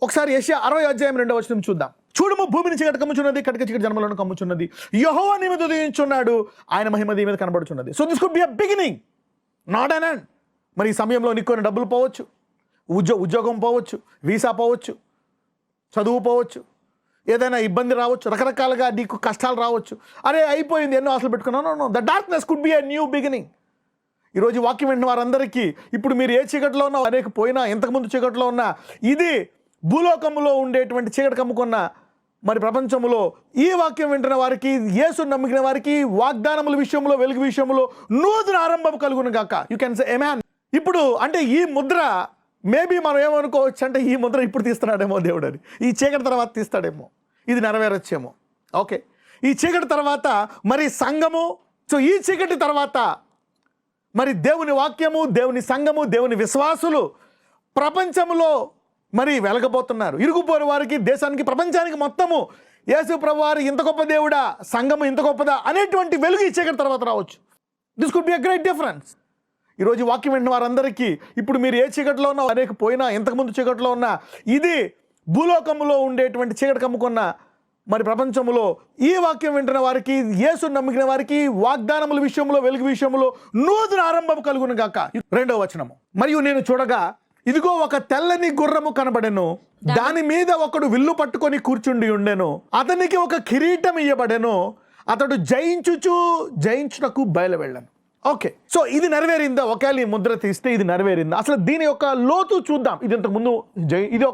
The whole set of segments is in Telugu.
ఒకసారి యెషయా 60:2 చూద్దాం. చూడుము, భూమిని చీకటి కమ్ముచున్నది, కటిక చీకటి జన్మలను కమ్ముచున్నది. యెహోవా నీ మీద ఉదయించున్నాడు, ఆయన మహిమ నీ మీద కనబడుచున్నది. So this could B a beginning, not an end. మరి ఈ సమయంలో నీకు కొన్ని డబ్బులు పోవచ్చు, ఉద్యోగం పోవచ్చు, వీసా పోవచ్చు, చదువు పోవచ్చు, ఏదైనా ఇబ్బంది రావచ్చు, రకరకాలుగా నీకు కష్టాలు రావచ్చు. అరే అయిపోయింది, ఎన్నో ఆశలు పెట్టుకున్నాను. The darkness could be a new beginning. ఈరోజు వాక్యం వింటున్న వారందరికీ ఇప్పుడు మీరు ఏ చీకటిలో ఉన్నా, అనేక పోయినా, ఇంతకుముందు చీకటిలో ఉన్నా, ఇది భూలోకములో ఉండేటువంటి చీకటి కమ్ముకున్న మరి ప్రపంచంలో ఈ వాక్యం వింటున్న వారికి, యేసుని నమ్మిన వారికి వాగ్దానముల విషయంలో, వెలుగు విషయంలో నూతన ఆరంభం కలుగును గాక. యూ కెన్ సే ఆమేన్. ఇప్పుడు అంటే ఈ ముద్ర మేబీ మనం ఏమనుకోవచ్చు అంటే ఈ ముద్ర ఇప్పుడు తీస్తున్నాడేమో దేవుడు అని, ఈ చీకటి తర్వాత తీస్తాడేమో, ఇది నెరవేరొచ్చేమో. ఓకే, ఈ చీకటి తర్వాత మరి సంఘము, సో ఈ చీకటి తర్వాత మరి దేవుని వాక్యము, దేవుని సంఘము, దేవుని విశ్వాసులు ప్రపంచంలో మరి వెలగబోతున్నారు. ఇరుగుపోరు వారికి, దేశానికి, ప్రపంచానికి మొత్తము యేసు ప్రభువారు ఇంత గొప్ప దేవుడా, సంఘము ఇంత గొప్పదా అనేటువంటి వెలుగు ఈ చీకటి తర్వాత రావచ్చు. This could B a great difference. ఈరోజు వాక్యం వింటున్న వారందరికీ ఇప్పుడు మీరు ఏ చీకటిలో ఉన్నా, అనేక పోయినా, ఇంతకుముందు చీకటిలో ఉన్నా, ఇది భూలోకంలో ఉండేటువంటి చీకటి కమ్ముకున్న మరి ప్రపంచంలో ఈ వాక్యం వింటున్న వారికి, యేసుని నమ్మిన వారికి వాగ్దానముల విషయంలో, వెలుగు విషయంలో నూతన ఆరంభం కలుగును గాక. 2వ వచనము, మరియు నేను చూడగా ఇదిగో ఒక తెల్లని గుర్రము కనబడెను, దాని మీద ఒకడు విల్లు పట్టుకొని కూర్చుండి ఉండెను, అతనికి ఒక కిరీటం ఇయ్యబడెను, అతడు జయించుటకు బయలు వెళ్ళాను. ఓకే, సో ఇది నెరవేరిందా? ఒకవేళ ఈ ముద్ర తీస్తే ఇది నెరవేరిందా? అసలు దీని యొక్క లోతు చూద్దాం. ఇది ఇంతకుముందు ఇది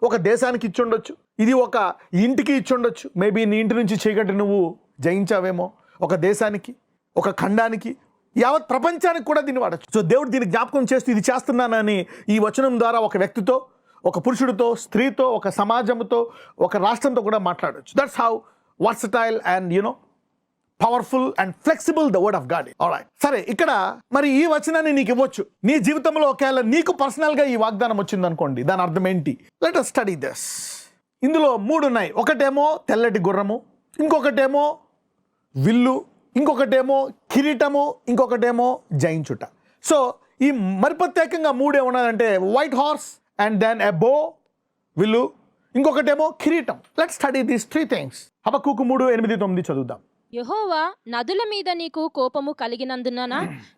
ఒక దేశానికి ఇచ్చి ఉండొచ్చు, ఇది ఒక ఇంటికి ఇచ్చి ఉండొచ్చు. మేబీ నీ ఇంటి నుంచి చీకటి నువ్వు జయించావేమో. ఒక దేశానికి, ఒక ఖండానికి, యావత్ ప్రపంచానికి కూడా దీన్ని వాడచ్చు. సో దేవుడు దీన్ని జ్ఞాపకం చేస్తూ ఇది చేస్తున్నానని ఈ వచనం ద్వారా ఒక వ్యక్తితో, ఒక పురుషుడితో, స్త్రీతో, ఒక సమాజంతో, ఒక రాష్ట్రంతో కూడా మాట్లాడవచ్చు. That's how versatile and powerful and flexible the word of God. Alright, సరే, ఇక్కడ మరి ఈ వచనాన్ని నీకు ఇవ్వచ్చు. నీ జీవితంలో ఒకవేళ నీకు పర్సనల్గా ఈ వాగ్దానం వచ్చింది అనుకోండి, దాని అర్థం ఏంటి? Let us study this. ఇందులో 3 ఉన్నాయి. ఒకటేమో తెల్లటి గుర్రము, ఇంకొకటేమో విల్లు, ఇంకొకటేమో కిరీటము, ఇంకొకటేమో జయించుట. సో ఈ మరి ప్రత్యేకంగా 3 ఏమన్నదంటే white horse and then a bow, విల్లు, ఇంకొకటేమో కిరీటం. Let's study these 3 things. హబక్కూకు 3:8-9 చదువుదాం. యెహోవా, నదుల మీద నీకు కోపము కలిగినందున,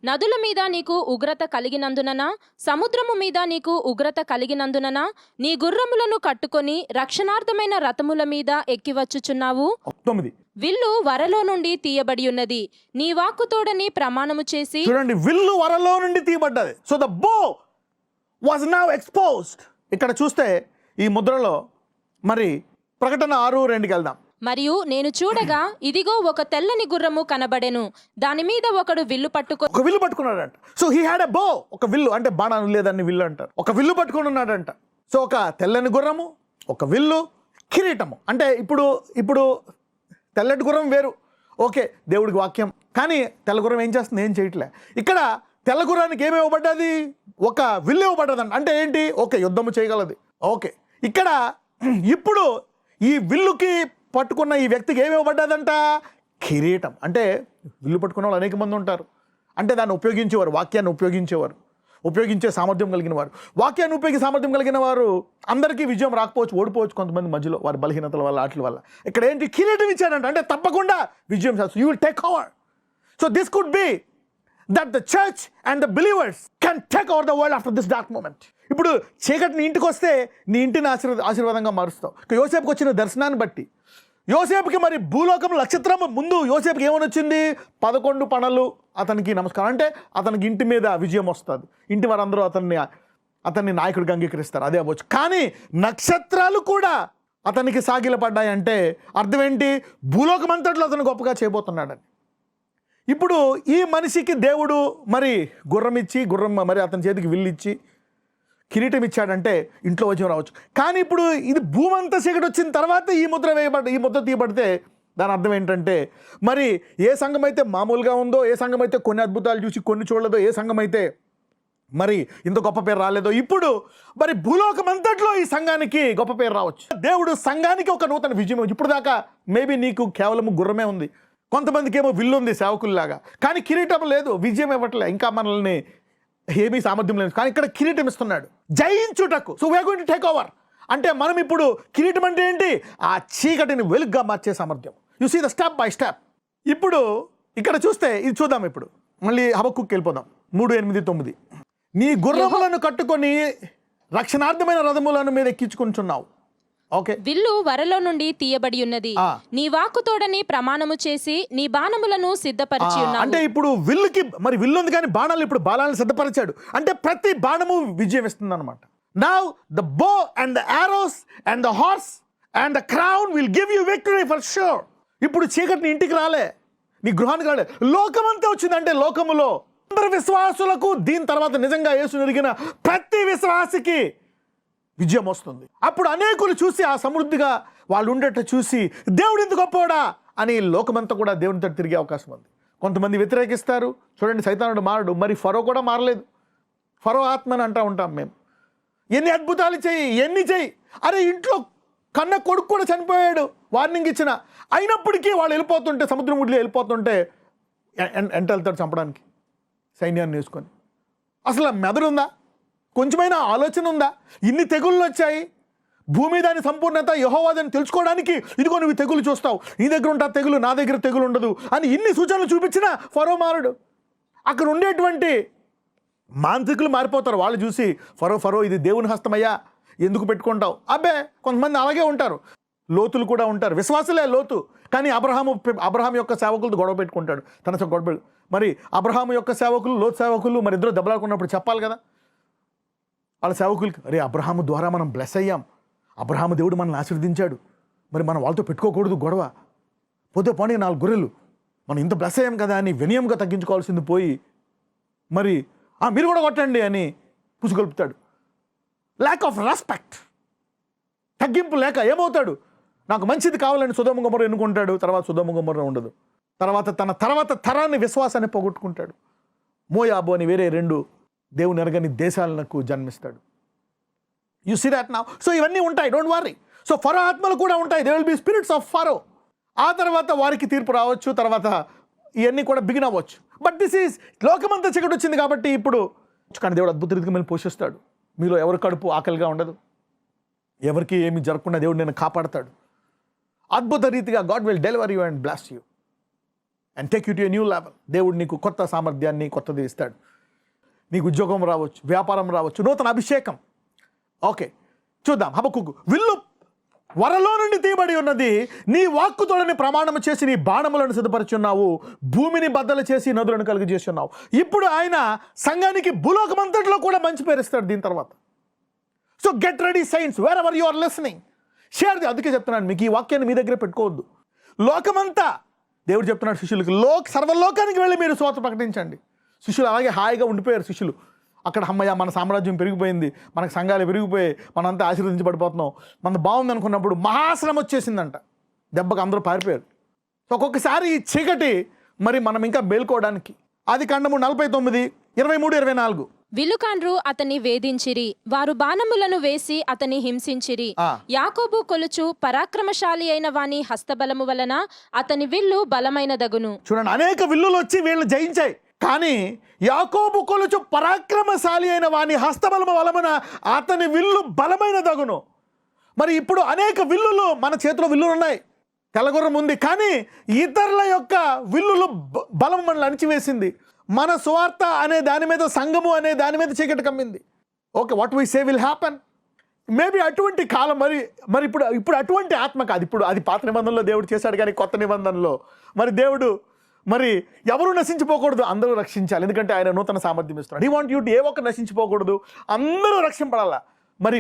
నదుల మీద నీకు ఉగ్రత కలిగినందున, సముద్రము మీద నీకు ఉగ్రత కలిగినందున, నీ గుర్రములను కట్టుకొని రక్షణార్థమైన రథముల మీద ఎక్కివచ్చుచున్నావు. 9, విల్లు వరలో నుండి తీయబడి ఉన్నది, నీ వాక్కుతోడని ప్రమాణము చేసి. చూడండి, విల్లు వరలో నుండి తీయబడ్డది. సో ద బో వాజ్ నౌ ఎక్స్పోజ్డ్. ఇక్కడ చూస్తే ఈ ముద్రలో మరి ప్రకటన 6:2కి వెళ్దాం. మరియు నేను చూడగా ఇదిగో ఒక తెల్లని గుర్రము కనబడెను, దాని మీద ఒకడు విల్లు పట్టుకున్నాడంట. సో హీ హ్యాడ్ ఎ బో, ఒక విల్లు, అంటే బాణాలు లేదని విల్లు అంటారు. ఒక విల్లు పట్టుకుని ఉన్నాడంట. సో ఒక తెల్లని గుర్రము, ఒక విల్లు, కిరీటము. అంటే ఇప్పుడు తెల్లటి గుర్రం వేరు, ఓకే, దేవుడికి వాక్యం. కానీ తెల్ల గుర్రం ఏం చేస్తుంది? ఏం చేయట్లే. ఇక్కడ తెల్ల గుర్రానికి ఏమి ఇవ్వబడ్డది? ఒక విల్లు ఇవ్వబడ్డదంట. అంటే ఏంటి? ఓకే, యుద్ధము చేయగలది. ఓకే, ఇక్కడ ఇప్పుడు ఈ విల్లుకి పట్టుకున్న ఈ వ్యక్తికి ఏమి ఇవ్వబడ్డదంట? కిరీటం. అంటే విల్లు పట్టుకున్న వాళ్ళు అనేక మంది ఉంటారు. అంటే దాన్ని ఉపయోగించేవారు, వాక్యాన్ని ఉపయోగించే సామర్థ్యం కలిగిన వారు. వాక్యాన్ని ఉపయోగించే సామర్థ్యం కలిగిన వారు అందరికీ విజయం రాకపోవచ్చు, ఓడిపోవచ్చు కొంతమంది మధ్యలో, వారి బలహీనతల వల్ల, వాటి వల్ల. ఇక్కడ ఏంటి? కిరీటం ఇచ్చాడంట. అంటే తప్పకుండా విజయం చేస్తారు. You will take over. So this could be that the church and the believers can take over the world after this dark moment. ఇప్పుడు చీకటి నీ ఇంటికి వస్తే నీ ఇంటిని ఆశీర్వాదంగా మారుస్తావు. యోసేపుకి వచ్చిన దర్శనాన్ని బట్టి, యోసేపుకి మరి భూలోకం నక్షత్రం ముందు యోసేపుకి ఏమని వచ్చింది? 11 పనలు అతనికి నమస్కారం. అంటే అతనికి ఇంటి మీద విజయం వస్తుంది. ఇంటి వారందరూ అతన్ని నాయకుడిగా అంగీకరిస్తారు. అదే అవ్వచ్చు. కానీ నక్షత్రాలు కూడా అతనికి సాగిలపడ్డాయి. అంటే అర్థం ఏంటి? భూలోకం అంతట్లో అతను గొప్పగా చేయబోతున్నాడని. ఇప్పుడు ఈ మనిషికి దేవుడు మరి గుర్రం మరి అతని చేతికి విల్లిచ్చి కిరీటం ఇచ్చాడంటే ఇంట్లో విజయం రావచ్చు. కానీ ఇప్పుడు ఇది భూమంతా చీకటి వచ్చిన తర్వాత ఈ ముద్ర తీయబడితే దాని అర్థం ఏంటంటే, మరి ఏ సంఘం అయితే మామూలుగా ఉందో, ఏ సంఘం అయితే కొన్ని అద్భుతాలు చూసి కొన్ని చూడలేదో, ఏ సంఘం అయితే మరి ఇంత గొప్ప పేరు రాలేదో, ఇప్పుడు మరి భూలోకం అంతట్లో ఈ సంఘానికి గొప్ప పేరు రావచ్చు. దేవుడు సంఘానికి ఒక నూతన విజయం. ఇప్పుడు దాకా మేబీ నీకు కేవలం గుర్రమే ఉంది, కొంతమందికి ఏమో విల్లు ఉంది సేవకుల్లాగా, కానీ కిరీటం లేదు, విజయం ఇవ్వట్లే, ఇంకా మనల్ని ఏమీ సామర్థ్యం లేదు. కానీ ఇక్కడ కిరీటం ఇస్తున్నాడు జయించుటకు. So we are going to take over. అంటే మనం ఇప్పుడు కిరీటం అంటే ఏంటి? ఆ చీకటిని వెలుగుగా మార్చే సామర్థ్యం. You see the step by step. ఇప్పుడు ఇక్కడ చూస్తే ఇది చూద్దాం. ఇప్పుడు మళ్ళీ హబక్కుకి వెళ్ళిపోదాం. 3:8-9. నీ గుర్రములను కట్టుకొని రక్షణార్థమైన రథములను మీద ఎక్కించుకుంటున్నావు. ఓకే, విల్లు వరలో నుండి తీయబడి ఉన్నది. నీ వాక్కుతోడని ప్రమాణము చేసి నీ బాణములను సిద్ధపరిచి ఉన్నావు. అంటే ఇప్పుడు విల్లుకి మరి విల్లు ఉంది కానీ బాణాలు ఇప్పుడు బాణాలను సిద్ధపరిచాడు. అంటే ప్రతి బాణము విజయం ఇస్తుంది అనమాట. నౌ ద బో and the Aorus and the horse and the crown will give you victory for sure. ఇప్పుడు చీకటి నీ ఇంటికి రాలే, నీ గృహానికి రాలే, లోకమంతా వచ్చిందంటే లోకములో అందరు విశ్వాసులకు దీని తర్వాత నిజంగా యేసు ఎరిగిన ప్రతి విశ్వాసికి విజయం వస్తుంది. అప్పుడు అనేకులు చూసి ఆ సమృద్ధిగా వాళ్ళు ఉండేట చూసి దేవుడు ఇంత గొప్పవాడా అని లోకమంతా కూడా దేవునితో తిరిగే అవకాశం ఉంది. కొంతమంది వ్యతిరేకిస్తారు. చూడండి, సైతానుడు మారడు, మరి ఫరో కూడా మారలేదు. ఫరో ఆత్మని అంటూ ఉంటాం మేము. ఎన్ని అద్భుతాలు చెయ్యి, ఎన్ని చెయ్యి, అరే ఇంట్లో కన్న కొడుకు కూడా చనిపోయాడు వార్నింగ్ ఇచ్చిన, అయినప్పటికీ వాళ్ళు వెళ్ళిపోతుంటే, సముద్రం ఒడ్లో వెళ్ళిపోతుంటే ఎంట వెళ్తాడు చంపడానికి సైన్యాన్ని వేసుకొని. అసలు మెదడు ఉందా? కొంచెమైనా ఆలోచన ఉందా? ఇన్ని తెగుళ్ళు వచ్చాయి, భూమి దాని సంపూర్ణత యెహోవాదని తెలుసుకోవడానికి ఇదిగో నువ్వు తెగులు చూస్తావు, నీ దగ్గర ఉంటా తెగులు, నా దగ్గర తెగులు ఉండదు అని ఇన్ని సూచనలు చూపించినా ఫరో మారడు. అక్కడ ఉండేటువంటి మాంత్రికులు మారిపోతారు. వాళ్ళు చూసి ఫరో ఇది దేవుని హస్తమయ్యా, ఎందుకు పెట్టుకుంటావు? అబ్బే, కొంతమంది అలాగే ఉంటారు. లోతులు కూడా ఉంటారు, విశ్వాసులే లోతు, కానీ అబ్రహాం యొక్క సేవకులతో గొడవ పెట్టుకుంటాడు. మరి అబ్రహాం యొక్క సేవకులు, లోతు సేవకులు మరి ఇద్దరు దెబ్బలాడుకున్నప్పుడు చెప్పాలి కదా వాళ్ళ సేవకులకి, అరే అబ్రహాము ద్వారా మనం బ్లెస్ అయ్యాం, అబ్రహాము దేవుడు మనల్ని ఆశీర్వదించాడు, మరి మనం వాళ్ళతో పెట్టుకోకూడదు గొడవ, పోతే పోనీ 4 గొర్రెలు, మనం ఇంత బ్లెస్ అయ్యాం కదా అని వినయంగా తగ్గించుకోవాల్సింది పోయి మరి మీరు కూడా కొట్టండి అని పుసుగొల్పుతాడు. ల్యాక్ ఆఫ్ రెస్పెక్ట్, తగ్గింపు లేక ఏమవుతాడు? నాకు మంచిది కావాలని సొదొమ గొమొర్రా ఎన్నుకుంటాడు. తర్వాత సొదొమ గొమొర్రా ఉండదు. తర్వాత తరాన్ని విశ్వాసాన్ని పోగొట్టుకుంటాడు. మోయాబు అని వేరే 2 దేవుని ఎరగని దేశాలకు జన్మిస్తాడు. You see that now. So ఇవన్నీ ఉంటాయి, డోంట్ వరీ. సో ఫరో ఆత్మలు కూడా ఉంటాయి, they will be spirits of Pharaoh. ఆ తర్వాత వారికి తీర్పు రావచ్చు, తర్వాత ఇవన్నీ కూడా బిగిన్ అవ్వచ్చు. బట్ దిస్ ఈజ్ లోకమంతా చీకటి వచ్చింది కాబట్టి ఇప్పుడు కానీ దేవుడు అద్భుత రీతిగా మిమ్మల్ని పోషిస్తాడు. మీలో ఎవరి కడుపు ఆకలిగా ఉండదు, ఎవరికి ఏమి జరగకుండా దేవుడు నేను కాపాడతాడు. అద్భుత రీతిగా God will deliver you and bless you and take you to a new level. దేవుడు నీకు కొత్త సామర్థ్యాన్ని, కొత్తది ఇస్తాడు. నీకు ఉద్యోగం రావచ్చు, వ్యాపారం రావచ్చు, నూతన అభిషేకం. ఓకే, చూద్దాం. హబక్కుకు, విల్లు వరలో నుండి తీయబడి ఉన్నది, నీ వాక్కుతోడని ప్రమాణం చేసి నీ బాణములను సిద్ధపరచున్నావు, భూమిని బద్దలు చేసి నదులను కలుగజేస్తున్నావు. ఇప్పుడు ఆయన సంఘానికి భూలోకమంతట్లో కూడా మంచి పేరుస్తాడు దీని తర్వాత. So get ready saints wherever you are listening, share the. అందుకే చెప్తున్నాను మీకు, ఈ వాక్యాన్ని మీ దగ్గర పెట్టుకోవద్దు. లోకమంతా దేవుడు చెప్తున్నాడు శిష్యులకి, సర్వలోకానికి వెళ్ళి మీరు సువార్త ప్రకటించండి. శిష్యులు అలాగే హాయిగా ఉండిపోయారు. శిష్యులు అక్కడ, అమ్మయ్య మన సామ్రాజ్యం పెరిగిపోయింది, మనకు సంఘాలు పెరిగిపోయాయి, మనంతా ఆశీర్వదించబడిపోతున్నాం, మన బాగుంది అనుకున్నప్పుడు మహాశ్రమ వచ్చేసిందంట. దెబ్బకు అందరూ పారిపోయారు. సో ఒక్కొక్కసారి ఈ చీకటి మరి మనం ఇంకా మేల్కోవడానికి. ఆదికాండము 49, 23, 24. విలుకాండ్రు అతన్ని వేధించిరి, వారు బాణములను వేసి అతని హింసించిరి. యాకోబు కొలుచు పరాక్రమశాలి అయిన వాని హస్తబలము వలన అతని విల్లు బలమైనదగును. చూడండి, అనేక విల్లులు వచ్చి వీళ్ళు జయించాయి, కానీ యాకోబు కొలుచు పరాక్రమశాలి అయిన వాని హస్తబలము వలన అతని విల్లు బలమైనదగును. మరి ఇప్పుడు అనేక విల్లులు, మన చేతిలో విల్లులు ఉన్నాయి, తెల్లగుర్రం ఉంది, కానీ ఇతరుల యొక్క విల్లులు బలం మనల్ని అణిచివేసింది. మన సువార్త అనే దాని మీద, సంఘము అనే దాని మీద చీకటి కమ్మింది. Okay, what we say will happen. Maybe అటువంటి కాలం మరి ఇప్పుడు అటువంటి ఆత్మ కాదు. ఇప్పుడు అది పాత నిబంధనలో దేవుడు చేశాడు, కానీ కొత్త నిబంధనలో మరి దేవుడు మరి ఎవరు నశించిపోకూడదు, అందరూ రక్షించాలి. ఎందుకంటే ఆయన నూతన సామర్థ్యం ఇస్తున్నాడు. హీ వాంట్ యూ టు, ఏ ఒక్క నశించిపోకూడదు, అందరూ రక్షింపడాలా. మరి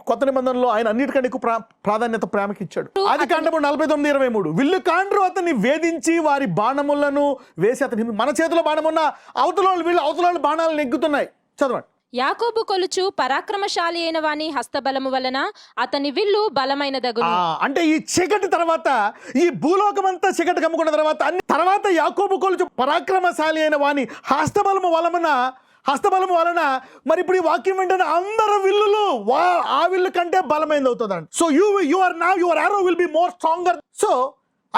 కొత్త నిబంధనలో ఆయన అన్నిటికంటే ఎక్కువ ప్రాధాన్యత ప్రేమకి ఇచ్చాడు. ఆదికాండము 49, 23. విల్లుకాండ్రు అతన్ని వేధించి వారి బాణములను వేసి అతని, మన చేతిలో బాణమున్న అవతల బాణాలు నెగ్గుతున్నాయి. చదవండి. యాకోబు కొలుచు పరాక్రమశాలి అయిన వాని హస్తబలము వలన అతని విల్లు బలమైనదగును. అంటే ఈ చీకటి తర్వాత, ఈ భూలోకమంతా చీకటి కమ్ముకున్న తర్వాత యాకోబు కొలుచు పరాక్రమశాలి అయిన వాని హస్తబలము వలన మరి ఇప్పుడు ఈ వాక్యం వెంటనే అందరు విల్లులు ఆ విల్లు కంటే బలమైనది అవుతుందండి. So your arrow will be more stronger. So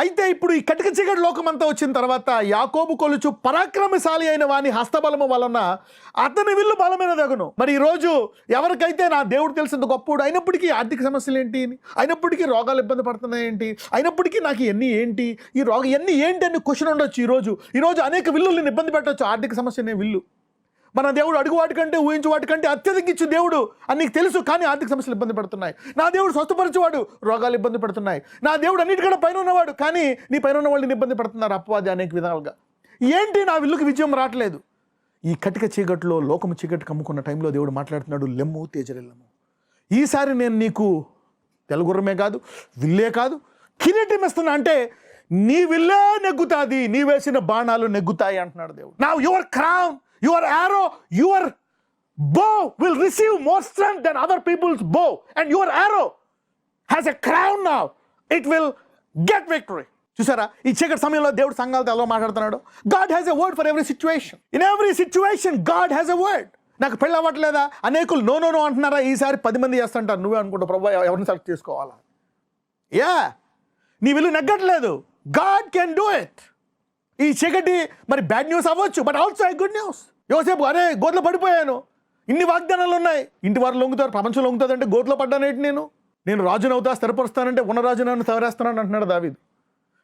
అయితే ఇప్పుడు ఈ కటిక చీకటి లోకమంతా వచ్చిన తర్వాత యాకోబు కొలుచు పరాక్రమశాలి అయిన వాని హస్తబలము వలన అతని విల్లు బలమైనదగును. మరి ఈరోజు ఎవరికైతే నా దేవుడు తెలిసినంత గొప్పవాడు అయినప్పటికీ ఆర్థిక సమస్యలు ఏంటి, అయినప్పటికీ రోగాలు ఇబ్బంది పడుతున్నాయి ఏంటి, అయినప్పటికీ నాకు ఇవన్నీ ఏంటి, ఈ రోగం ఇవన్నీ ఏంటి అని క్వశ్చన్ ఉండొచ్చు. ఈరోజు అనేక విల్లులు నేను ఇబ్బంది పెట్టవచ్చు. ఆర్థిక సమస్య అనే విల్లు మన దేవుడు అడుగు వాటికంటే ఊహించు వాటికంటే అత్యధిక ఇచ్చు దేవుడు అని నీకు తెలుసు, కానీ ఆర్థిక సమస్యలు ఇబ్బంది పడుతున్నాయి. నా దేవుడు స్వస్థపరిచేవాడు, రోగాలు ఇబ్బంది పడుతున్నాయి. నా దేవుడు అన్నిటికంటే పైన ఉన్నవాడు, కానీ నీ పైన ఉన్న వాళ్ళని ఇబ్బంది పడుతున్నారు అపవాది అనేక విధాలుగా. ఏంటి నా విల్లుకి విజయం రావట్లేదు? ఈ కటిక చీకట్లో లోకము చీకటి కమ్ముకున్న టైంలో దేవుడు మాట్లాడుతున్నాడు, లెమ్ము తేజరిల్లము, ఈసారి నేను నీకు తెల్లగుర్రమే కాదు, విల్లే కాదు, కిరీటం ఇస్తున్నా. అంటే నీ విల్లే నెగ్గుతాది, నీ వేసిన బాణాలు నెగ్గుతాయి అంటున్నాడు దేవుడు. నా your crown, your arrow, your bow will receive more strength than other people's bow, and your arrow has a crown now, it will get victory. చూసారా ఈ చీకటి సమయంలో దేవుడు సంఘాలతో ఎలా మాట్లాడుతున్నాడు? God has a word for every situation. In every situation God has a word. నాకు పెళ్ళి అవ్వట్లేదా? అనేకులు నో నో నో అంటున్నారా? ఈసారి 10 మంది చేస్తుంటారు. నువ్వే అనుకుంటావు ప్రభు ఎవరిని సెలెక్ట్ చేసుకోవాలా? నీ విలువ నెగ్గట్లేదు. God can do it. ఈ చీకటి మరి బ్యాడ్ న్యూస్ అవ్వచ్చు, but also a good news. యోసేపు అరే గోతులో పడిపోయాను, ఇన్ని వాగ్దానాలు ఉన్నాయి, ఇంటి వారు లొంగుతారు, ప్రపంచం లొంగుతుంది అంటే గోతులో పడ్డానేంటి, నేను రాజునవుతా, స్థిరపరుస్తానంటే ఉన్న రాజు నన్ను తవరేస్తానని అంటున్నాడు దావీదు.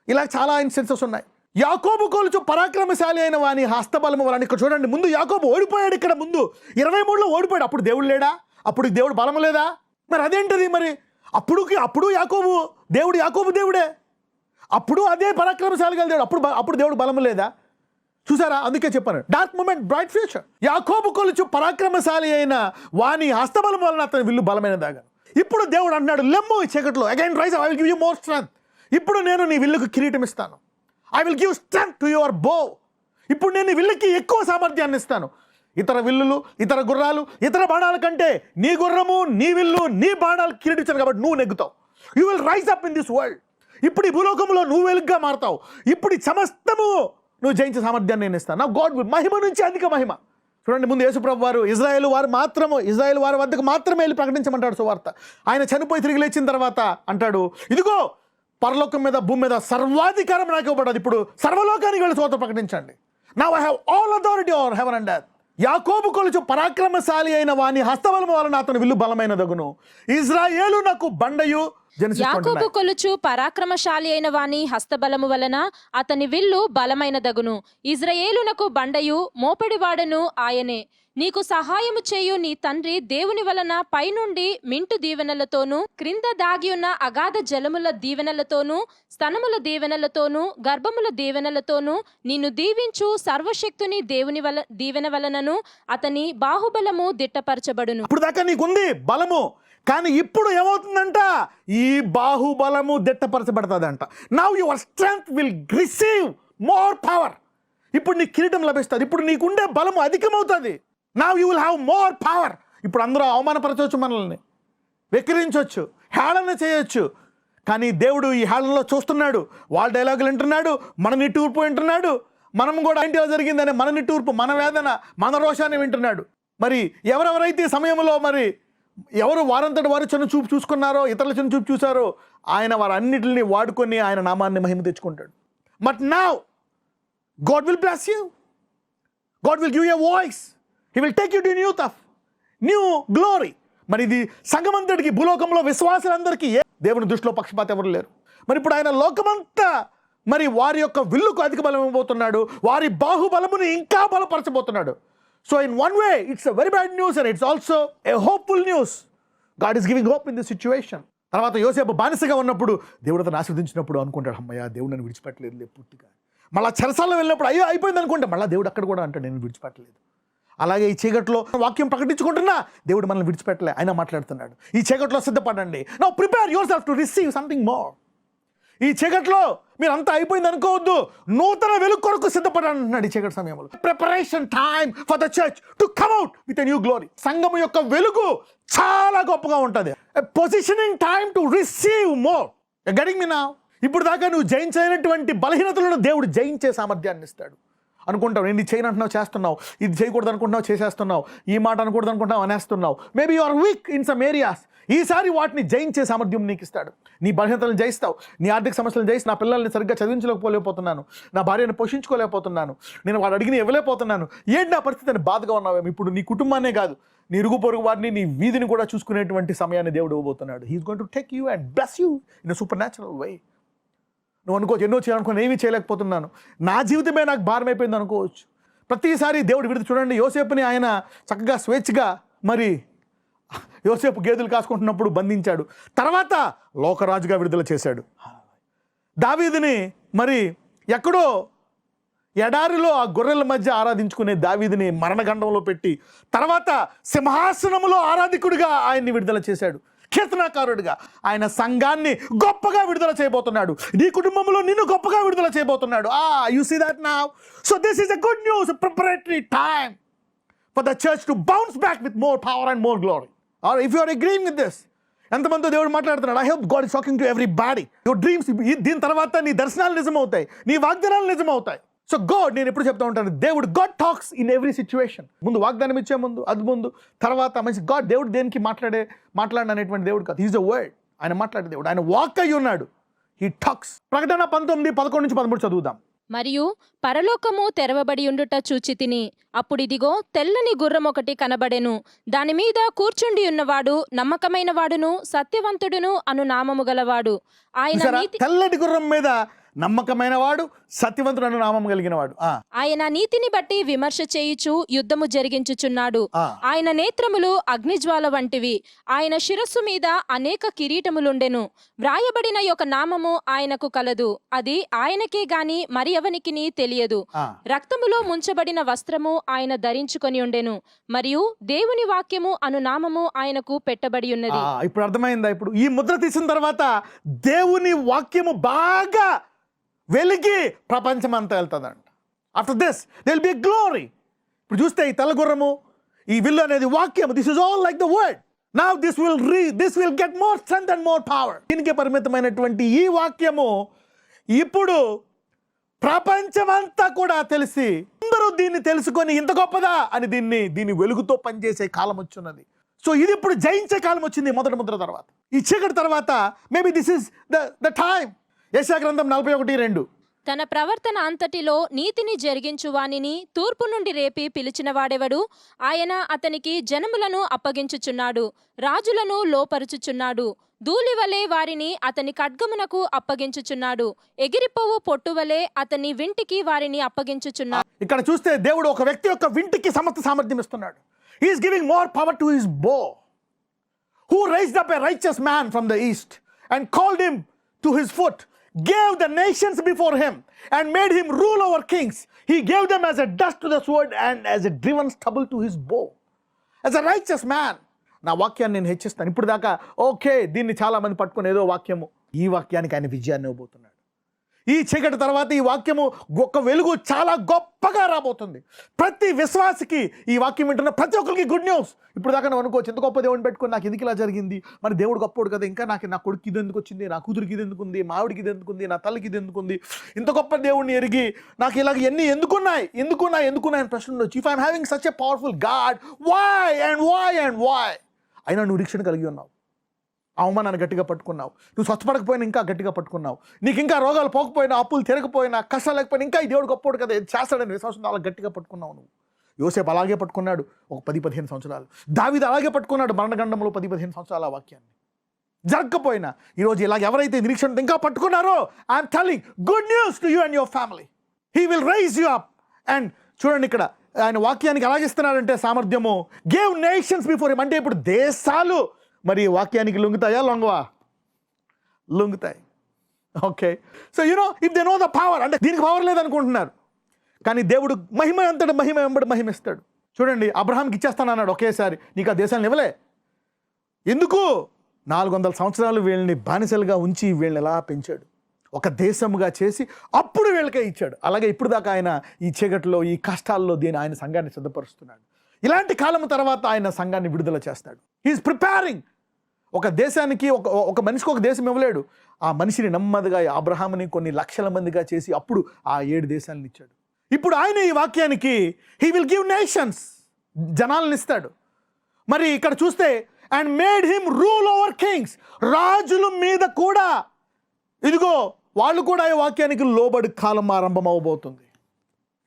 ఇలా చాలా ఇన్సెన్సెస్ ఉన్నాయి. యాకోబు కొలుచు పరాక్రమశాలి అయిన వాని హస్తబలము వలన. ఇక్కడ చూడండి, ముందు యాకోబు ఓడిపోయాడు. ఇక్కడ ముందు 23లో ఓడిపోయాడు. అప్పుడు దేవుడు లేడా? అప్పుడు దేవుడు బలం లేదా? మరి అదేంటది? మరి అప్పుడు యాకోబు దేవుడే, అప్పుడు అదే పరాక్రమశాలి కలిగాడు. అప్పుడు దేవుడు బలం లేదా? చూసారా? అందుకే చెప్పాను, డార్క్ మూమెంట్ బ్రైట్ ఫ్యూచర్. యాకోబు కొలుచు పరాక్రమశాలి అయిన వాని హస్తబలం వలన అతని విల్లు బలమైనదాగా. ఇప్పుడు దేవుడు అంటున్నాడు, లెమ్ము ఈ చీకట్లో, again rise, I will give you more strength. ఇప్పుడు నేను నీ విల్లుకు కిరీటం ఇస్తాను. I will give strength to your bow. ఇప్పుడు నేను నీ విల్లుకి ఎక్కువ సామర్థ్యాన్ని ఇస్తాను. ఇతర విల్లులు, ఇతర గుర్రాలు, ఇతర బాణాల కంటే నీ గుర్రము, నీ విల్లు, నీ బాణాలు కిరీటించాను కాబట్టి నువ్వు నెగ్గుతావు. You will rise up in this world. ఇప్పుడు ఈ భూలోకంలో నువ్వు వెలుగుగా మారుతావు. ఇప్పుడు ఈ సమస్తము నువ్వు జయించే సామర్థ్యాన్ని నేను ఇస్తాను. నా గాడ్ విల్, మహిమ నుంచి అధిక మహిమ. చూడండి, ముందు యేసుప్రభు వారు ఇజ్రాయేల్ వారి వద్దకు మాత్రమే వెళ్ళి ప్రకటించమంటాడు సువార్త. ఆయన చనిపోయి తిరిగి లేచిన తర్వాత అంటాడు, ఇదిగో పరలోకం మీద భూమి మీద సర్వాధికారం నాకు ఇవ్వబడ్డది, ఇప్పుడు సర్వలోకానికి వెళ్ళి సువార్త ప్రకటించండి. Now I have all authority over heaven and earth. యాకోబు కొలుచు పరాక్రమశాలి అయిన వాని హస్తబలము వలన అతని విల్లు బలమైనదగును. ఇజ్రాయేలు నాకు బండయు. యాకోబు కొలుచు పరాక్రమశాలి అయిన వాని హస్తబలము వలన అతని విల్లు బలమైనదగును. ఇజ్రాయేలునకు బండయు మోపడివాడను ఆయనే. నీకు సహాయము చేయు నీ తండ్రి దేవుని వలన పైనుండి మింటు దీవెనలతోనూ, క్రింద దాగియున్న అగాధ జలముల దీవెనలతోనూ, స్తనముల దీవెనలతోనూ, గర్భముల దీవెనలతోనూ నిన్ను దీవించు సర్వశక్తుని దేవుని దీవెన వలనను అతని బాహుబలము దిట్టపరచబడును. ఇప్పుడు దాకా నీకుంది బలము, కానీ ఇప్పుడు ఏమవుతుందంట? ఈ బాహుబలము దిట్టపరచబడుతుందంట. Now your strength will receive more power. ఇప్పుడు నీకు కిరీటం లభిస్తుంది. ఇప్పుడు నీకుండే బలము అధికమవుతుంది. Now you will have more power. ఇప్పుడు అందరూ అవమానపరచవచ్చు, మనల్ని వెక్కిరించవచ్చు, హేళన చేయొచ్చు, కానీ దేవుడు ఈ హేళనలో చూస్తున్నాడు. వాళ్ళ డైలాగులు వింటున్నాడు, మన నిట్టూర్పు వింటున్నాడు. మనం కూడా ఇంటిలో జరిగిందనే మన నిట్టూర్పు, మన వేదన, మన రోషాన్ని వింటున్నాడు. మరి ఎవరెవరైతే సమయంలో మరి ఎవరు వారంతటి వారు చిన్న చూపు చూసుకున్నారో, ఇతరుల చిన్న చూపు చూసారో, ఆయన వారన్నిటిని వాడుకొని ఆయన నామాన్ని మహిమ తెచ్చుకుంటాడు. But now God will bless you. God will give you a voice. He will take you to new glory. మరి ఇది సంఘమంతటికి, భూలోకంలో విశ్వాసులందరికీ దేవుని దృష్టిలో పక్షపాత ఎవరు లేరు. మరి ఇప్పుడు ఆయన లోకమంతా మరి వారి యొక్క విల్లుకు అధిక బలం ఇవ్వబోతున్నాడు. వారి బాహుబలముని ఇంకా బలపరచబోతున్నాడు. So in one way it's a very bad news and it's also a hopeful news. God is giving hope in this situation. తర్వాత యోసేపు బానిసగా ఉన్నప్పుడు దేవుడు అతను ఆశీర్వదించినప్పుడు అనుకుంటాడు, అమ్మయ్య దేవుడు నన్ను విడిచిపెట్టలేదు పూర్తిగా. మళ్ళీ చెరసాలలో వెళ్ళినప్పుడు అయ్యో అయిపోయింది అనుకుంటే మళ్ళీ దేవుడు అక్కడ కూడా అంటాడు, నేను విడిచిపెట్టలేదు. అలాగే ఈ చీకట్లో వాక్యం ప్రకటించుకుంటున్నా దేవుడు మనల్ని విడిచిపెట్టలే, ఆయన మాట్లాడుతున్నాడు. ఈ చీకట్లో సిద్ధపడండి. Now prepare yourself to receive something more. ఈ చీకట్లో మీరు అంతా అయిపోయింది అనుకోవద్దు, నూతన వెలుగు కొరకు సిద్ధపడండి అంటున్నాడు ఈ చీకటి సమయంలో. Preparation time for the church to come out with a new glory. సంఘము యొక్క వెలుగు చాలా గొప్పగా ఉంటుంది. Positioning time to receive more. Getting me now? ఇప్పుడు దాకా నువ్వు జయించైనటువంటి బలహీనతలను దేవుడు జయించే సామర్థ్యాన్ని ఇస్తాడు. అనుకుంటావు, నేను ఇది చేయను అంటున్నావు చేస్తున్నావు, ఇది చేయకూడదు అనుకుంటున్నావు చేసేస్తున్నావు, ఈ మాట అనకూడదు అనుకుంటున్నావు అనేస్తున్నావు. Maybe you are weak in some areas. ఈసారి వాటిని జయించే సామర్థ్యం నీకు ఇస్తాడు. నీ బలహీనతలను జయిస్తావు, నీ ఆర్థిక సమస్యలను జయిస్తావు. నా పిల్లల్ని సరిగ్గా చదివించలేకపోతున్నాను, నా భార్యను పోషించుకోలేకపోతున్నాను, నేను వాడు అడిగిన ఇవ్వలేకపోతున్నాను, ఏంటి నా పరిస్థితి అని బాధగా ఉన్నావేమో. ఇప్పుడు నీ కుటుంబాన్నే కాదు, నీ ఇరుగు పొరుగు వారిని, నీ వీధిని కూడా చూసుకునేటువంటి సమయాన్ని దేవుడు ఇవ్వబోతున్నాడు. He's going to take you and bless you in a supernatural way. నువ్వు అనుకోవచ్చు, ఎన్నో చేయాలనుకుని ఏమీ చేయలేకపోతున్నాను, నా జీవితమే నాకు భారం అయిపోయింది అనుకోవచ్చు. ప్రతిసారి దేవుడు విడుదల. చూడండి, యోసేపుని ఆయన చక్కగా స్వేచ్ఛగా మరి యోసేపు గేదెలు కాసుకుంటున్నప్పుడు బంధించాడు, తర్వాత లోకరాజుగా విడుదల చేశాడు. దావీదుని మరి ఎక్కడో ఎడారిలో ఆ గొర్రెల మధ్య ఆరాధించుకునే దావీదుని మరణగండంలో పెట్టి తర్వాత సింహాసనములో ఆరాధికుడిగా ఆయన్ని విడుదల చేశాడు. కీర్తనాకారుడిగా ఆయన సంఘాన్ని గొప్పగా విడుదల చేయబోతున్నాడు. నీ కుటుంబంలో నిన్ను గొప్పగా విడుదల చేయబోతున్నాడు. You see that now. So this is a good news, preparatory time for the church to bounce back with more power and more glory. Or if you are agreeing with this, ఎంతమందితో దేవుడు మాట్లాడుతున్నాడు. I hope God is talking to everybody. Your dreams, దీని తర్వాత నీ దర్శనాలు నిజమవుతాయి, నీ వాగ్దానాలు నిజమవుతాయి. సో గాడ్, నేను ఎప్పుడు చెప్తా ఉంటాను, దేవుడు God talks in every situation. ముందు వాగ్దానం ఇచ్చే ముందు, అది ముందు, తర్వాత మంచి గాడ్. దేవుడు దేనికి మాట్లాడనేటువంటి దేవుడు కాదు. He's the word. ఆయన మాట్లాడే దేవుడు, ఆయన వాక్ అయ్యి ఉన్నాడు. He talks. ప్రకటన 19:11-13 చదువుదాం. మరియు పరలోకము తెరవబడి ఉండుట చూచి తిని, అప్పుడిదిగో తెల్లని గుర్రం ఒకటి కనబడెను. దాని మీద కూర్చుండి ఉన్నవాడు నమ్మకమైన వాడును సత్యవంతుడును అను నామము గలవాడు. ఆయన తెల్లటి గుర్రం మీద నమ్మకమైన వాడు, సత్యవంతుడు అను నామం కలిగిన వాడు. ఆయన నీతిని బట్టి విమర్శ చేయుచు యుద్ధము జరిగించుచున్నాడు. ఆయన నేత్రములు అగ్నిజ్వాల వంటివి. ఆయన శిరస్సు మీద అనేక కిరీటములుండెను. వ్రాయబడిన యొక్క నామము ఆయనకు కలదు, అది ఆయనకే గాని మరి ఎవనికిని తెలియదు. రక్తములో ముంచబడిన వస్త్రము ఆయన ధరించుకొని ఉండెను, మరియు దేవుని వాక్యము అను నామము ఆయనకు పెట్టబడి ఉన్నది. ఇప్పుడు అర్థమైందా? ఇప్పుడు ఈ ముద్ర తీసిన తర్వాత దేవుని వాక్యము బాగా వెలిగి ప్రపంచమంతా వెళ్తుందంట. After this they will be a glory. ఇప్పుడు చూస్తే ఈ తెల్లగుర్రము, ఈ విల్లు అనేది వాక్యము. This is all like the word. Now this will get more strength and more power. దీనికి పరిమితమైనటువంటి ఈ వాక్యము ఇప్పుడు ప్రపంచమంతా కూడా తెలిసి అందరూ దీన్ని తెలుసుకొని ఇంత గొప్పదా అని దీన్ని వెలుగుతో పనిచేసే కాలం వచ్చున్నది. సో ఇది ఇప్పుడు జయించే కాలం వచ్చింది. మొదటి ముద్ర తర్వాత, ఈ చీకటి తర్వాత maybe this is the time. యెషయా గ్రంథం 41:2. తన ప్రవర్తన అంతటిలో నీతిని జరిగించు వానిని తూర్పు నుండి రేపి పిలిచిన వాడెవడు? ఆయన అతనికి జనములను అప్పగించుచున్నాడు, రాజులను లోపరుచుచున్నాడు. ధూళివలే వారిని అతని ఖడ్గమునకు అప్పగించుచున్నాడు, ఎగిరిపోవు పొట్టువలే అతని వింటికి వారిని అప్పగించుచున్నాడు. ఇక్కడ చూస్తే దేవుడు ఒక వ్యక్తి యొక్క వింటికి సమస్త సామర్థ్యం ఇస్తున్నాడు. He is giving more power to his bow, who raised up a righteous man from the east and called him to his foot, gave the nations before him and made him rule over kings. He gave them as a dust to the sword and as a driven stubble to his bow. As a righteous man. నా వాక్యాన్ని నేను హెచ్చిస్తాను. ఇప్పుడు దాకా ఓకే, దీన్ని చాలా మంది పట్టుకుని ఏదో వాక్యము. ఈ వాక్యానికి ఆయన విజయాన్ని ఇవ్వబోతున్నాడు. ఈ చీకటి తర్వాత ఈ వాక్యము ఒక వెలుగు చాలా గొప్పగా రాబోతుంది. ప్రతి విశ్వాసికి, ఈ వాక్యం వింటున్న ప్రతి ఒక్కరికి గుడ్ న్యూస్. ఇప్పుడు దాకా నువ్వు అనుకోవచ్చు, ఎంత గొప్ప దేవుడిని పెట్టుకుని నాకు ఎందుకు ఇలా జరిగింది, మరి దేవుడు గొప్పవాడు కదా, ఇంకా నా కొడుకు ఇది ఎందుకు వచ్చింది, నా కూతురికి ఇది ఎందుకుంది, మా ఆవిడికి ఇది ఎందుకుంది, నా తల్లికి ఇది ఎందుకుంది, ఇంత గొప్ప దేవుడిని ఎరిగి నాకు ఇలాగ ఎన్ని ఎందుకున్నాయి అని ప్రశ్న ఉండొచ్చు. If I'm having such a powerful God, why అయినా నువ్వు నిరీక్షణ కలిగి ఉన్నావు. అవమానాన్ని గట్టిగా పట్టుకున్నావు, నువ్వు స్వచ్ఛపడకపోయినా ఇంకా గట్టిగా పట్టుకున్నావు, నీకు ఇంకా రోగాలు పోకపోయినా, అప్పులు తిరగకపోయినా, కష్టాలు లేకపోయినా ఇంకా ఈ దేవుడు గొప్పవాడు కదా, చేస్తాడని విశ్వాసం అలా గట్టిగా పట్టుకున్నావు నువ్వు. యోసేపు అలాగే పట్టుకున్నాడు ఒక 10-15 సంవత్సరాలు. దావీదు అలాగే పట్టుకున్నాడు మరణగండంలో 10-15 సంవత్సరాల వాక్యాన్ని. జరగకపోయినా ఈరోజు ఇలాగ ఎవరైతే నిరీక్షణ ఇంకా పట్టుకున్నారో, I'm telling good news to you and your family. He will rise you up. And చూడండి, ఇక్కడ ఆయన వాక్యానికి ఎలాగిస్తున్నాడంటే సామర్థ్యము, గేవ్ నేషన్స్ బిఫోర్ హిమ్. అంటే ఇప్పుడు దేశాలు మరి వాక్యానికి లొంగుతాయా, లొంగుతాయి. Okay, so if they know the power, అంటే దీనికి పవర్ లేదనుకుంటున్నారు, కానీ దేవుడు మహిమ అంతటి మహిమ వెంబడి మహిమిస్తాడు. చూడండి, అబ్రహాంకి ఇచ్చేస్తానన్నాడు ఒకేసారి, నీకు ఆ దేశాన్ని ఇవ్వలే. ఎందుకు? 400 సంవత్సరాలు వీళ్ళని బానిసలుగా ఉంచి వీళ్ళని ఎలా పెంచాడు, ఒక దేశముగా చేసి అప్పుడు వీళ్ళకే ఇచ్చాడు. అలాగే ఇప్పుడు దాకా ఆయన ఈ చీకటిలో, ఈ కష్టాల్లో ఆయన సంఘాన్ని సిద్ధపరుస్తున్నాడు. ఇలాంటి కాలం తర్వాత ఆయన సంఘాన్ని విడుదల చేస్తాడు. He's preparing. ఒక దేశానికి ఒక మనిషికి ఒక దేశం ఇవ్వలేడు. ఆ మనిషిని నెమ్మదిగా అబ్రహాముని కొన్ని లక్షల మందిగా చేసి అప్పుడు ఆ 7 దేశాలను ఇచ్చాడు. ఇప్పుడు ఆయన ఈ వాక్యానికి హీ విల్ గివ్ నేషన్స్, జనాలను ఇస్తాడు. మరి ఇక్కడ చూస్తే and made him rule over Kings, రాజుల మీద కూడా ఇదిగో వాళ్ళు కూడా ఈ వాక్యానికి లోబడి కాలం ఆరంభం అవబోతుంది.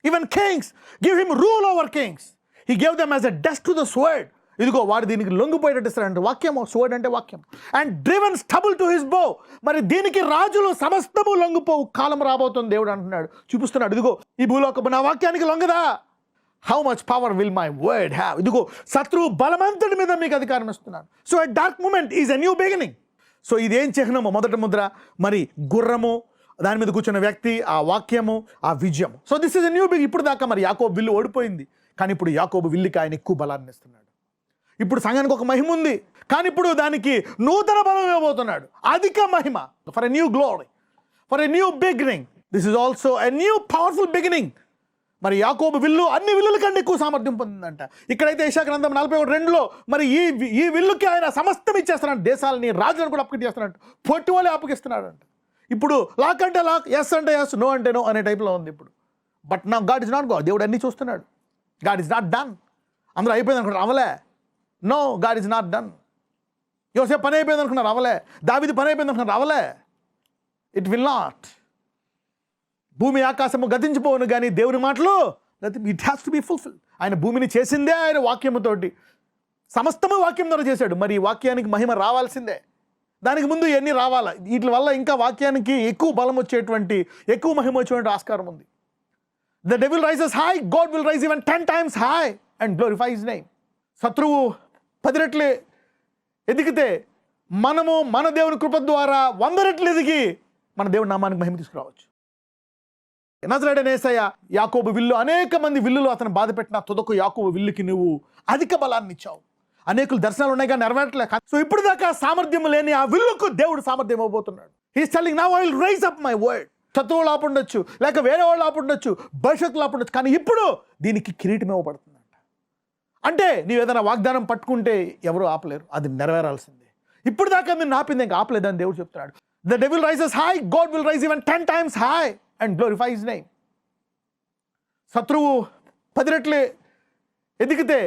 Even kings give him rule over kings, he gave them as a dust to the sword. ఇదిగో వాడు దీనికి లొంగిపోయేటట్టు ఇస్తాడంటే వాక్యం, స్వర్డ్ అంటే వాక్యం. And driven stubble to his bow, మరి దీనికి రాజులు సమస్తము లొంగిపోవు కాలం రాబోతుంది దేవుడు అంటున్నాడు, చూపిస్తున్నాడు. ఇదిగో ఈ భూలోకము నా వాక్యానికి లొంగదా, how much power will my word have. ఇదిగో శత్రువు బలవంతుడి మీద మీకు అధికారం ఇస్తున్నాను. So a dark moment is a new beginning. So ఇదేం చిహ్నము, మొదటి ముద్ర మరి గుర్రము, దాని మీద కూర్చున్న వ్యక్తి, ఆ వాక్యము, ఆ విజయము. So this is a new big. ఇప్పుడు దాకా మరి యాకోబు విల్లు ఓడిపోయింది, కానీ ఇప్పుడు యాకోబు విల్లుకి ఆయన ఎక్కువ బలాన్ని ఇస్తున్నాడు. ఇప్పుడు సంఘానికి ఒక మహిమ ఉంది, కానీ ఇప్పుడు దానికి నూతన బలం ఇవ్వబోతున్నాడు, అధిక మహిమ. For a new glory, for a new beginning. This is also a new powerful beginning. మరి యాకోబు విల్లు అన్ని విల్లుల కంటే ఎక్కువ సామర్థ్యం పొందిందంట. ఇక్కడైతే యెషయా గ్రంథం 41:2 మరి ఈ విల్లుకి ఆయన సమస్తం ఇచ్చేస్తున్నాడు, దేశాలని రాజులను కూడా అప్పగిస్తున్నాడు, పొట్టువలే అప్పగిస్తున్నాడంట. ఇప్పుడు లాక్ అంటే లాక్, ఎస్ అంటే ఎస్, నో అంటే నో అనే టైప్లో ఉంది ఇప్పుడు. బట్ నా గాడ్ ఇస్ నాట్ గాడ్, దేవుడు అన్నీ చూస్తున్నాడు. God is not done. అందరూ అయిపోయింది అనుకుంటారు, అవలే. No, God is not done. యోసేపు పని అయిపోయింది అనుకున్నారు, అవలే. దావీదు పని అయిపోయింది అనుకున్నారు, అవలే. It will not. భూమి ఆకాశము గతించిపోవును కానీ దేవుని మాటలు it has to be fulfil. ఆయన భూమిని చేసిందే ఆయన వాక్యముతోటి, సమస్తము వాక్యం ద్వారా చేశాడు. మరి ఈ వాక్యానికి మహిమ రావాల్సిందే, దానికి ముందు ఇవన్నీ రావాలా. వీటి వల్ల ఇంకా వాక్యానికి ఎక్కువ బలం వచ్చేటువంటి, ఎక్కువ మహిమ వచ్చేటువంటి ఆస్కారం ఉంది. The devil rises high, God will rise even 10 times high and glorify his name. శత్రువు 10 రెట్లు ఎదిగితే మనము మన దేవుని కృప ద్వారా 100 రెట్లు ఎదిగి మన దేవుని నామానికి మహిమ తీసుకురావచ్చు. నజరేయుడైన యేసయ్య యాకోబు విల్లు, అనేక మంది విల్లులు అతను బాధ పెట్టిన తుదకు యాకోబు విల్లుకి నువ్వు అధిక బలాన్ని ఇచ్చావు. అనేకులు దర్శనాలు ఉన్నాయి కానీ నెరవేరట్లే. సో ఇప్పుడు దాకా సామర్థ్యం లేని ఆ విల్లుకు దేవుడు సామర్థ్యం ఇవ్వబోతున్నాడు. He's telling now I will rise up my word. శత్రువులు ఆపుండొచ్చు, లేక వేరే వాళ్ళు ఆపుండొచ్చు, భవిష్యత్తులో ఆపుండొచ్చు, కానీ ఇప్పుడు దీనికి కిరీటం ఇవ్వబడుతుందంట. అంటే నీవు ఏదైనా వాగ్దానం పట్టుకుంటే ఎవరు ఆపలేరు, అది నెరవేరాల్సిందే. ఇప్పుడు దాకా మీరు ఆపింది ఇంకా ఆపలేదని దేవుడు చెప్తున్నాడు. The devil rises high, God will rise even 10 times high and glorify his name. శత్రువు 10 రెట్లు ఎదిగితే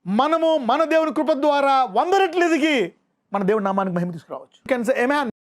మనము మన దేవుని కృప ద్వారా 100 రెట్లు ఎదిగి మన దేవుని నామానికి మహిమ తీసుకురావచ్చు. Can say amen.